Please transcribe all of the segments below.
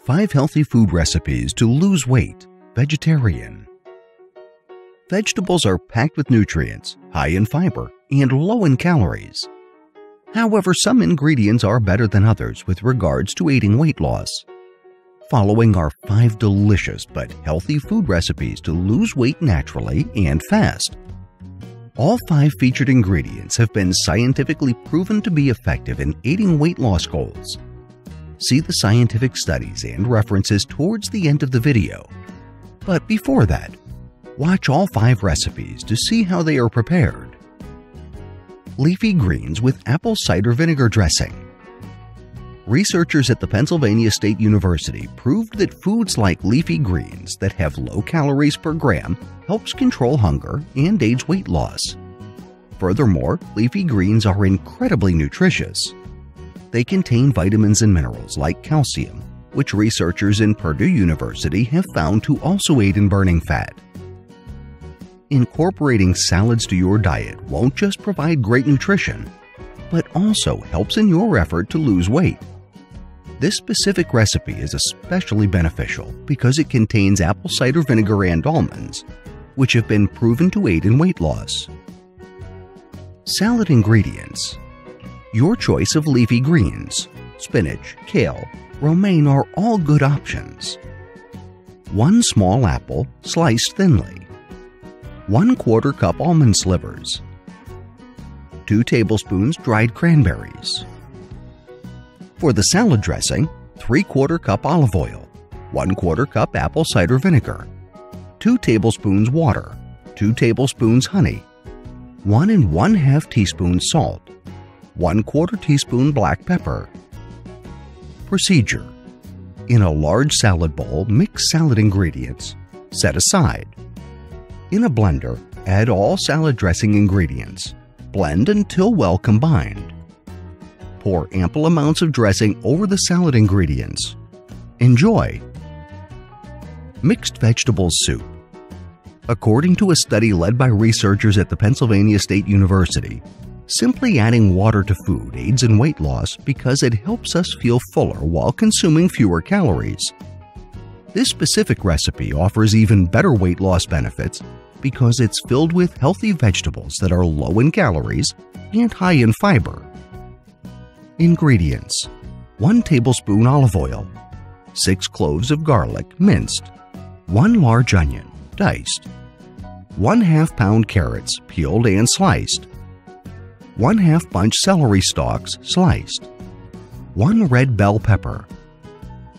5 healthy food recipes to lose weight, vegetarian. Vegetables are packed with nutrients, high in fiber, and low in calories. However, some ingredients are better than others with regards to aiding weight loss. Following are 5 delicious but healthy food recipes to lose weight naturally and fast. All 5 featured ingredients have been scientifically proven to be effective in aiding weight loss goals. See the scientific studies and references towards the end of the video. But before that, watch all 5 recipes to see how they are prepared. Leafy greens with apple cider vinegar dressing. Researchers at the Pennsylvania State University proved that foods like leafy greens that have low calories per gram helps control hunger and aids weight loss. Furthermore, leafy greens are incredibly nutritious. They contain vitamins and minerals like calcium, which researchers in Purdue University have found to also aid in burning fat. Incorporating salads to your diet won't just provide great nutrition, but also helps in your effort to lose weight. This specific recipe is especially beneficial because it contains apple cider vinegar and almonds, which have been proven to aid in weight loss. Salad ingredients. Your choice of leafy greens, spinach, kale, romaine are all good options. 1 small apple sliced thinly. 1/4 cup almond slivers. 2 tablespoons dried cranberries. For the salad dressing, 3/4 cup olive oil, 1/4 cup apple cider vinegar, 2 tablespoons water, 2 tablespoons honey, 1 1/2 teaspoons salt, 1/4 teaspoon black pepper. Procedure. In a large salad bowl, mix salad ingredients. Set aside. In a blender, add all salad dressing ingredients. Blend until well combined. Pour ample amounts of dressing over the salad ingredients. Enjoy! Mixed vegetable soup. According to a study led by researchers at the Pennsylvania State University, simply adding water to food aids in weight loss because it helps us feel fuller while consuming fewer calories. This specific recipe offers even better weight loss benefits because it's filled with healthy vegetables that are low in calories and high in fiber. Ingredients: 1 tablespoon olive oil, 6 cloves of garlic minced, 1 large onion diced, 1/2 pound carrots peeled and sliced, 1/2 bunch celery stalks sliced, 1 red bell pepper,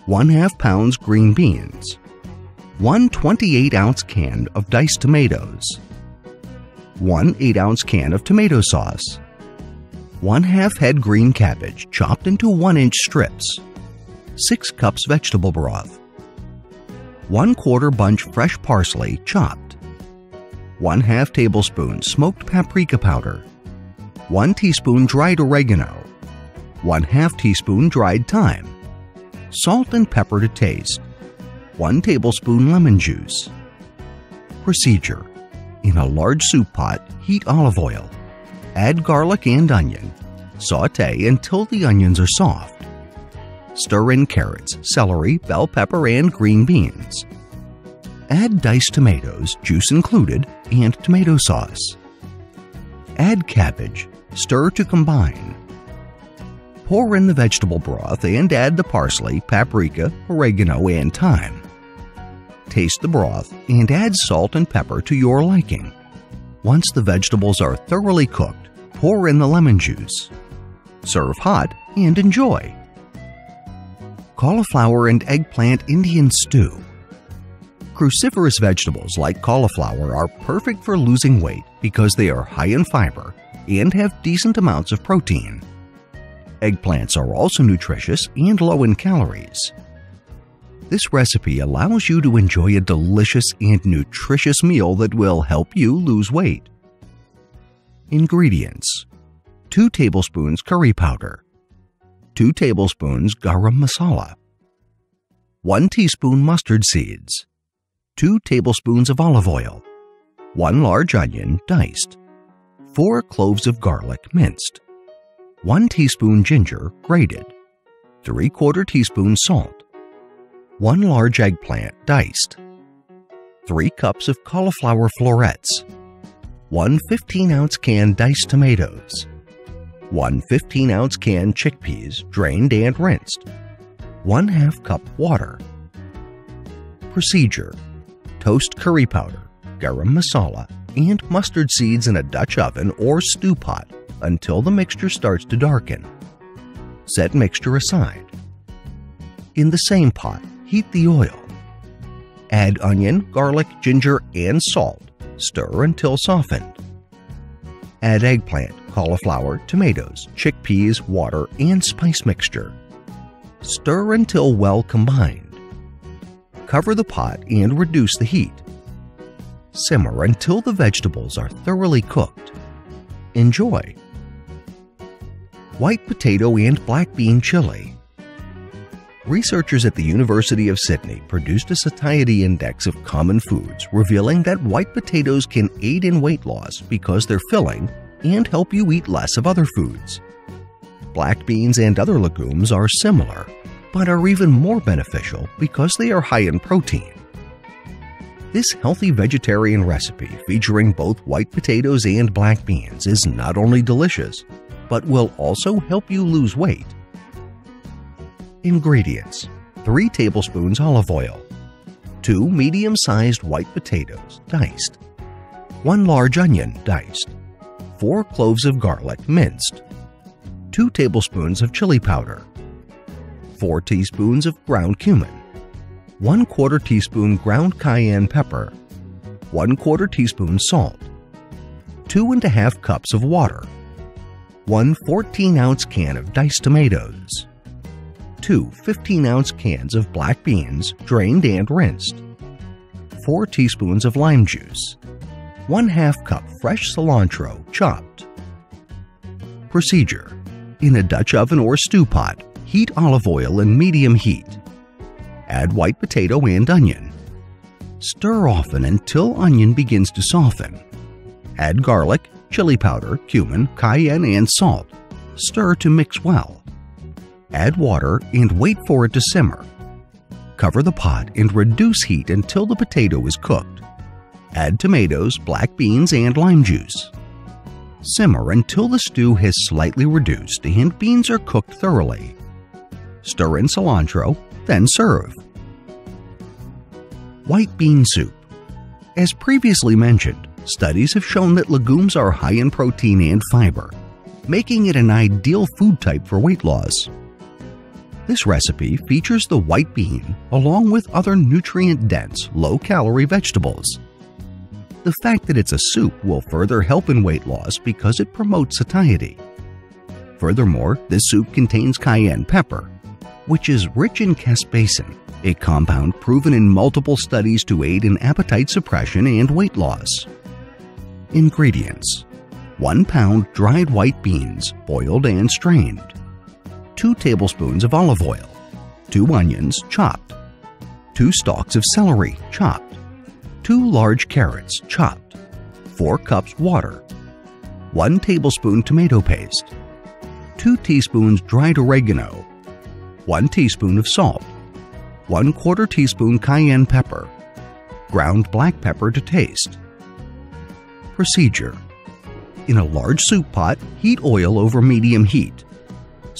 1/2 pounds green beans, 1 28-ounce can of diced tomatoes, 1 8-ounce can of tomato sauce, 1/2 head green cabbage chopped into 1-inch strips, 6 cups vegetable broth, 1/4 bunch fresh parsley chopped, 1/2 tablespoon smoked paprika powder, 1 teaspoon dried oregano, 1/2 teaspoon dried thyme, salt and pepper to taste, 1 tablespoon lemon juice. Procedure. In a large soup pot, heat olive oil. Add garlic and onion. Sauté until the onions are soft. Stir in carrots, celery, bell pepper, and green beans. Add diced tomatoes, juice included, and tomato sauce. Add cabbage. Stir to combine. Pour in the vegetable broth and add the parsley, paprika, oregano, and thyme. Taste the broth and add salt and pepper to your liking. Once the vegetables are thoroughly cooked, pour in the lemon juice. Serve hot and enjoy. Cauliflower and eggplant Indian stew. Cruciferous vegetables like cauliflower are perfect for losing weight because they are high in fiber and have decent amounts of protein. Eggplants are also nutritious and low in calories. This recipe allows you to enjoy a delicious and nutritious meal that will help you lose weight. Ingredients: 2 tablespoons curry powder, 2 tablespoons garam masala, 1 teaspoon mustard seeds, 2 tablespoons of olive oil, 1 large onion diced, 4 cloves of garlic minced, 1 teaspoon ginger grated, 3/4 teaspoon salt, 1 large eggplant diced, 3 cups of cauliflower florets, 1 15-ounce can diced tomatoes, 1 15-ounce can chickpeas drained and rinsed, 1/2 cup water. Procedure: toast curry powder, garam masala, and mustard seeds in a Dutch oven or stew pot until the mixture starts to darken. Set mixture aside. In the same pot, heat the oil. Add onion, garlic, ginger, and salt. Stir until softened. Add eggplant, cauliflower, tomatoes, chickpeas, water, and spice mixture. Stir until well combined. Cover the pot and reduce the heat. Simmer until the vegetables are thoroughly cooked. Enjoy. White potato and black bean chili. Researchers at the University of Sydney produced a satiety index of common foods revealing that white potatoes can aid in weight loss because they're filling and help you eat less of other foods. Black beans and other legumes are similar, but are even more beneficial because they are high in protein. This healthy vegetarian recipe featuring both white potatoes and black beans is not only delicious, but will also help you lose weight. Ingredients: 3 tablespoons olive oil, 2 medium-sized white potatoes diced, 1 large onion diced, 4 cloves of garlic minced, 2 tablespoons of chili powder, 4 teaspoons of ground cumin, 1/4 teaspoon ground cayenne pepper, 1/4 teaspoon salt, 2½ cups of water, 1 14-ounce can of diced tomatoes, 2 15-ounce cans of black beans drained and rinsed, 4 teaspoons of lime juice, 1/2 cup fresh cilantro chopped. Procedure: in a Dutch oven or stew pot, heat olive oil in medium heat. Add white potato and onion. Stir often until onion begins to soften. Add garlic, chili powder, cumin, cayenne, and salt. Stir to mix well. Add water and wait for it to simmer. Cover the pot and reduce heat until the potato is cooked. Add tomatoes, black beans, and lime juice. Simmer until the stew has slightly reduced and beans are cooked thoroughly. Stir in cilantro, then serve. White bean soup. As previously mentioned, studies have shown that legumes are high in protein and fiber, making it an ideal food type for weight loss. This recipe features the white bean along with other nutrient-dense, low-calorie vegetables. The fact that it's a soup will further help in weight loss because it promotes satiety. Furthermore, this soup contains cayenne pepper, which is rich in caspacin, a compound proven in multiple studies to aid in appetite suppression and weight loss. Ingredients: 1 pound dried white beans, boiled and strained, 2 tablespoons of olive oil, 2 onions chopped, 2 stalks of celery chopped, 2 large carrots chopped, 4 cups water, 1 tablespoon tomato paste, 2 teaspoons dried oregano, 1 teaspoon of salt, 1/4 teaspoon cayenne pepper, ground black pepper to taste. Procedure: in a large soup pot, heat oil over medium heat.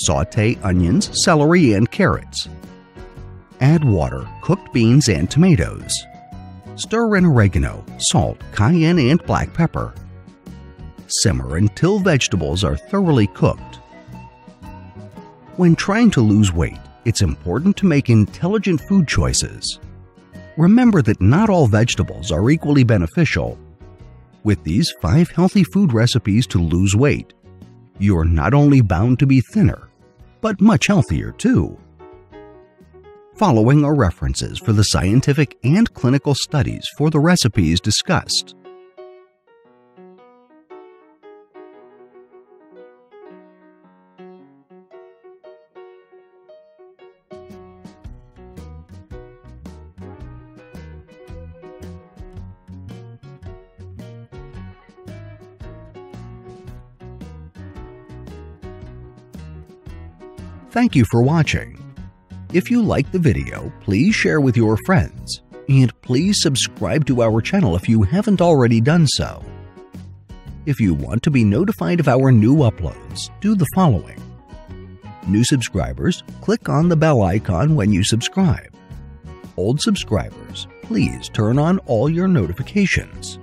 Sauté onions, celery, and carrots. Add water, cooked beans, and tomatoes. Stir in oregano, salt, cayenne, and black pepper. Simmer until vegetables are thoroughly cooked. When trying to lose weight, it's important to make intelligent food choices. Remember that not all vegetables are equally beneficial. With these 5 healthy food recipes to lose weight, you're not only bound to be thinner, but much healthier too. Following are references for the scientific and clinical studies for the recipes discussed. Thank you for watching. If you like the video, please share with your friends, and please subscribe to our channel if you haven't already done so. If you want to be notified of our new uploads, do the following. New subscribers, click on the bell icon when you subscribe. Old subscribers, please turn on all your notifications.